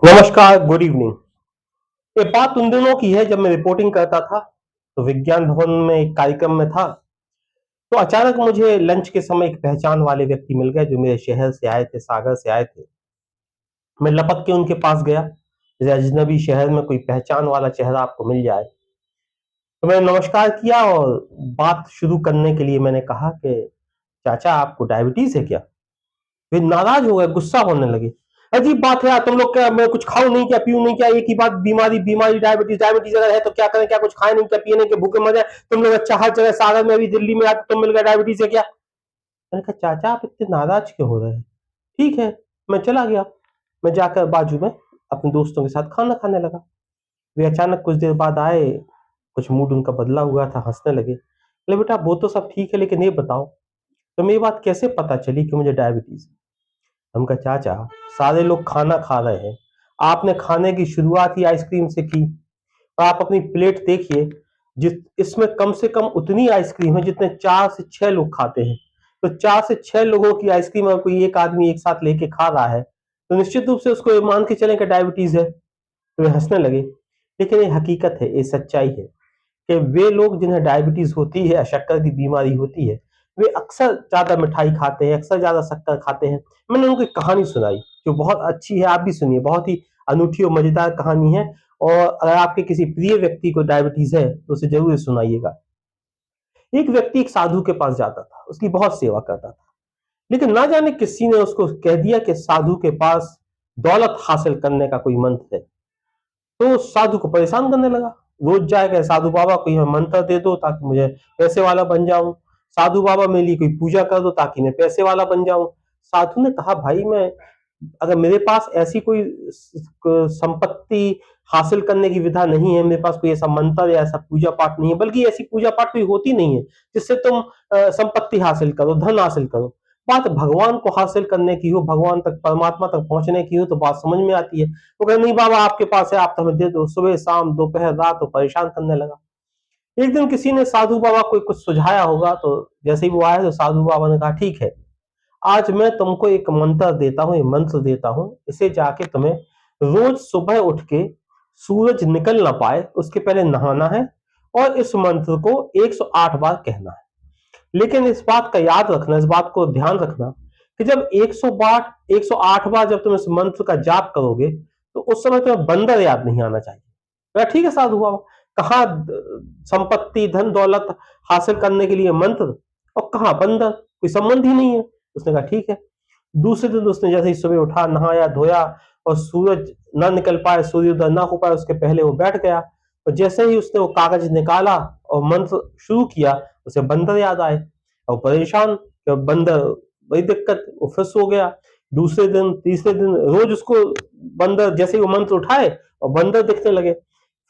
नमस्कार, good evening. ये बात उन दिनों की है जब मैं रिपोर्टिंग करता था, तो विज्ञान भवन में एक कार्यक्रम में था। तो अचानक मुझे लंच के समय एक पहचान वाले व्यक्ति मिल गए जो मेरे शहर से आए थे, सागर से आए थे। मैं लपक के उनके पास गया। जैसे अजनबी शहर में कोई पहचान वाला चेहरा आपको मिल जाए, तो मैंने नमस्कार किया और बात शुरू करने के लिए मैंने कहा कि चाचा, आपको डायबिटीज है क्या? वे नाराज हो गए, गुस्सा होने लगे। अजीब बात है यार, तुम लोग क्या, मैं कुछ खाऊं नहीं क्या, पीऊं नहीं क्या, एक ही बात, बीमारी बीमारी, डायबिटीज डायबिटीज अगर है तो क्या करें, क्या कुछ खाए नहीं क्या, पिए नहीं क्या, भूखे मर जाए। तुम लोग अच्छा हर जगह, सागर में, अभी दिल्ली में आके तुम मिल गए, डायबिटीज है क्या? मैंने कहा चाचा, आप इतने नाराज क्यों हो रहे हैं? ठीक है। मैं चला गया। मैं जाकर बाजू में अपने दोस्तों के साथ खाना खाने लगा। वे अचानक कुछ देर बाद आए। कुछ मूड उनका बदला हुआ था, हंसने लगे। बोले बेटा, वो तो सब ठीक है, लेकिन ये बताओ तुम्हें ये बात कैसे पता चली कि मुझे डायबिटीज है? हम कहा चाचा, सारे लोग खाना खा रहे हैं, आपने खाने की शुरुआत ही आइसक्रीम से की। और आप अपनी प्लेट देखिए, जिस इसमें कम से कम उतनी आइसक्रीम है जितने 4 से 6 लोग खाते हैं। तो 4 से 6 लोगों की आइसक्रीम अगर कोई एक आदमी एक साथ लेके खा रहा है, तो निश्चित रूप से उसको ये मान के चलें कि डायबिटीज है। तो वे हंसने लगे। लेकिन ये हकीकत है, ये सच्चाई है कि वे लोग जिन्हें डायबिटीज होती है, शक्कर की बीमारी होती है, वे अक्सर ज्यादा मिठाई खाते हैं, अक्सर ज्यादा शक्कर खाते हैं। मैंने उनको एक कहानी सुनाई जो बहुत अच्छी है, आप भी सुनिए, बहुत ही अनूठी और मजेदार कहानी है। और अगर आपके किसी प्रिय व्यक्ति को डायबिटीज है तो उसे जरूर सुनाइएगा। एक व्यक्ति एक साधु के पास जाता था, उसकी बहुत सेवा करता था। लेकिन ना जाने किसी ने उसको कह दिया कि साधु के पास दौलत हासिल करने का कोई मंत्र है। तो उस साधु को परेशान करने लगा। रोज जाएगा, साधु बाबा कोई हमें मंत्र दे दो ताकि मुझे पैसे वाला बन जाऊं। साधु बाबा मेरे लिए कोई पूजा कर दो ताकि मैं पैसे वाला बन जाऊं। साधु ने कहा, भाई, मैं अगर मेरे पास ऐसी कोई संपत्ति हासिल करने की विधा नहीं है, मेरे पास कोई ऐसा मंत्र या ऐसा पूजा पाठ नहीं है, बल्कि ऐसी पूजा पाठ कोई होती नहीं है जिससे तुम संपत्ति हासिल करो, धन हासिल करो। बात भगवान को हासिल करने की हो, भगवान तक, परमात्मा तक पहुंचने की हो, तो बात समझ में आती है। वो कहे, नहीं बाबा, आपके पास है, आप तो हमें दे दो। सुबह शाम दोपहर रात वो परेशान करने लगा। एक दिन किसी ने साधु बाबा को कुछ सुझाया होगा, तो जैसे ही वो आए तो साधु बाबा ने कहा, ठीक है, आज मैं तुमको एक मंत्र देता हूँ, एक मंत्र देता हूँ, इसे जाके तुम्हें रोज सुबह उठ के सूरज निकल ना पाए उसके पहले नहाना है, और इस मंत्र को 108 बार कहना है। लेकिन इस बात का याद रखना, इस बात को ध्यान रखना कि जब 108 बार जब तुम इस मंत्र का जाप करोगे, तो उस समय तुम्हें बंदर याद नहीं आना चाहिए। बोला, ठीक है साधु बाबा। कहाँ संपत्ति, धन दौलत हासिल करने के लिए मंत्र, और कहाँ बंदर, कोई संबंध ही नहीं है। उसने कहा ठीक है। दूसरे दिन उसने जैसे ही सुबह उठा, नहाया धोया, और सूरज ना निकल पाए, सूर्योदय ना हो पाए उसके पहले वो बैठ गया। और जैसे ही उसने वो कागज निकाला और मंत्र शुरू किया, उसे बंदर याद आए और परेशान कि बंदर, बड़ी दिक्कत, वो फिर सो गया। दूसरे दिन, तीसरे दिन, रोज उसको बंदर, जैसे ही वो मंत्र उठाए और बंदर दिखने लगे।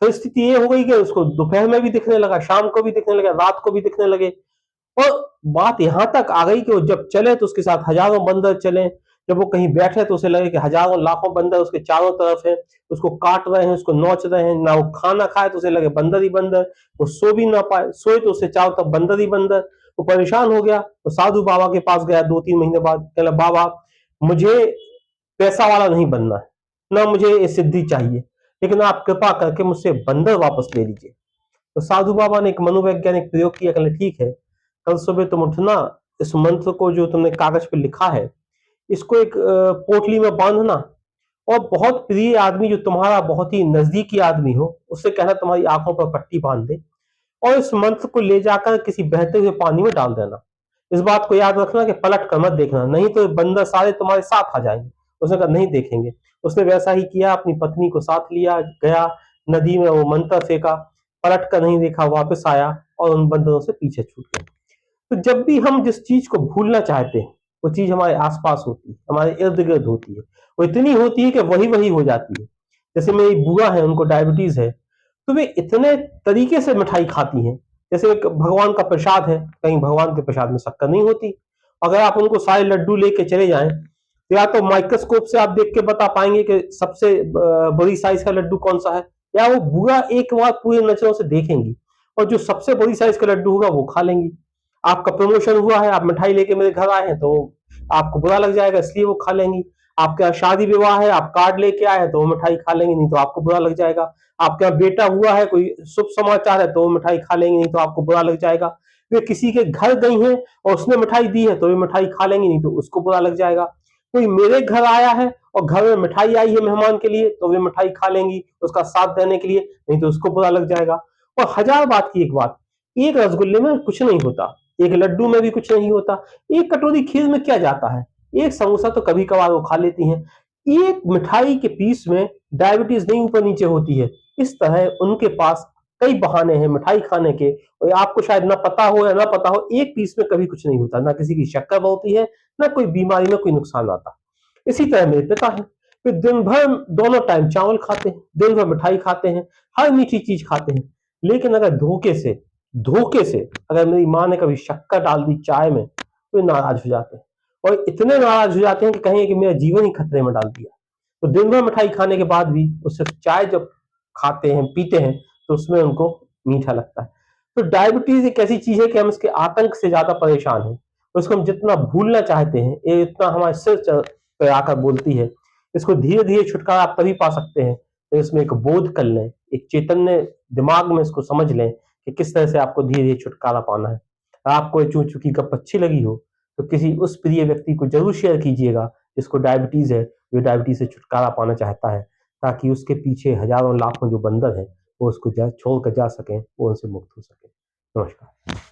फिर स्थिति ये हो गई कि उसको दोपहर में भी दिखने लगा, शाम को भी दिखने लगा, रात को भी दिखने लगे। और बात यहां तक आ गई कि वो जब चले तो उसके साथ हजारों बंदर चले। जब वो कहीं बैठे तो उसे लगे कि हजारों लाखों बंदर उसके चारों तरफ है, उसको काट रहे हैं, उसको नोच रहे हैं। ना वो खाना खाए तो उसे लगे बंदर ही बंदर। वो सो भी ना पाए, सोए तो उसे चारों तरफ बंदर ही बंदर। वो परेशान हो गया, तो साधु बाबा के पास गया 2-3 महीने बाद। कहला, बाबा, मुझे पैसा वाला नहीं बनना है, ना मुझे ये सिद्धि चाहिए, लेकिन आप कृपा करके मुझसे बंदर वापस ले लीजिए। तो साधु बाबा ने एक मनोवैज्ञानिक प्रयोग किया। कहले, ठीक है, कल सुबह तुम उठना, इस मंत्र को जो तुमने कागज पे लिखा है, इसको एक पोटली में बांधना, और बहुत प्रिय आदमी जो तुम्हारा बहुत ही नजदीकी आदमी हो, उससे कहना तुम्हारी आंखों पर पट्टी बांध दे, और इस मंत्र को ले जाकर किसी बहते हुए पानी में डाल देना। इस बात को याद रखना कि पलट कर मत देखना, नहीं तो बंदर सारे तुम्हारे साथ आ जाएंगे। उसने कहा, नहीं देखेंगे। उसने वैसा ही किया, अपनी पत्नी को साथ लिया, गया नदी में, वो मंत्र फेंका, पलट कर नहीं देखा, वापस आया और उन बंदरों से पीछे छूट गया। तो जब भी हम जिस चीज को भूलना चाहते हैं, वो चीज हमारे आसपास होती है, हमारे इर्द गिर्द होती है। वो इतनी होती है कि वही वही हो जाती है। जैसे मेरी बुआ है, उनको डायबिटीज है, तो वे इतने तरीके से मिठाई खाती हैं। जैसे एक भगवान का प्रसाद है, कहीं भगवान के प्रसाद में शक्कर नहीं होती। अगर आप उनको सारे लड्डू लेके चले जाएं, तो या तो माइक्रोस्कोप से आप देख के बता पाएंगे कि सबसे बड़ी साइज का लड्डू कौन सा है, या वो बुआ एक बार पूरी नजरों से देखेंगी और जो सबसे बड़ी साइज का लड्डू होगा वो खा लेंगी। आपका प्रमोशन हुआ है, आप मिठाई लेके मेरे घर आए हैं, तो आपको बुरा लग जाएगा, इसलिए वो खा लेंगी। आपके यहाँ शादी विवाह है, आप कार्ड लेके आए हैं तो वो मिठाई खा लेंगे, नहीं तो आपको बुरा लग जाएगा। आपके यहाँ बेटा हुआ है, कोई शुभ समाचार है तो वो मिठाई खा लेंगे, नहीं तो आपको बुरा लग जाएगा। वे किसी के घर गई हैं और उसने मिठाई दी है तो वे मिठाई खा लेंगी, नहीं तो उसको बुरा लग जाएगा। कोई मेरे घर आया है और घर में मिठाई आई है मेहमान के लिए तो वे मिठाई खा लेंगी उसका साथ देने के लिए, नहीं तो उसको बुरा लग जाएगा। और हजार बात की एक बात, एक रसगुल्ले में कुछ नहीं होता, एक लड्डू में भी कुछ नहीं होता, एक कटोरी खीर में क्या जाता है, एक समोसा तो कभी कभार वो खा लेती हैं, एक मिठाई के पीस में डायबिटीज नहीं ऊपर नीचे होती है। इस तरह उनके पास कई बहाने हैं मिठाई खाने के, और आपको शायद ना पता हो या ना पता हो, एक पीस में कभी कुछ नहीं होता, ना किसी की शक्कर होती है, ना कोई बीमारी में कोई नुकसान आता। इसी तरह मेरे पिता है, वे दिन भर दोनों टाइम चावल खाते हैं, दिन भर मिठाई खाते हैं, हर मीठी चीज खाते हैं, लेकिन अगर धोखे से अगर मेरी माँ ने कभी शक्कर डाल दी चाय में तो वे नाराज हो जाते हैं, और इतने नाराज हो जाते हैं कि कहेंगे कि मेरा जीवन ही खतरे में डाल दिया। तो दिन भर मिठाई खाने के बाद भी वो सिर्फ चाय जब खाते हैं पीते हैं तो उसमें उनको मीठा लगता है। तो डायबिटीज एक ऐसी चीज है कि हम इसके आतंक से ज्यादा परेशान हैं, उसको हम जितना भूलना चाहते हैं ये इतना हमारे सिर पे आकर बोलती है। इसको धीरे धीरे छुटकारा आप तभी पा सकते हैं तो इसमें एक बोध कर लें, एक चैतन्य दिमाग में इसको समझ लें कि किस तरह से आपको धीरे धीरे छुटकारा पाना है। आपको ये चूं चूकी गप अच्छी लगी हो तो किसी उस प्रिय व्यक्ति को जरूर शेयर कीजिएगा जिसको डायबिटीज है, जो डायबिटीज से छुटकारा पाना चाहता है, ताकि उसके पीछे हजारों लाखों जो बंदर हैं वो उसको छोड़ कर जा सकें, वो उनसे मुक्त हो सके। नमस्कार।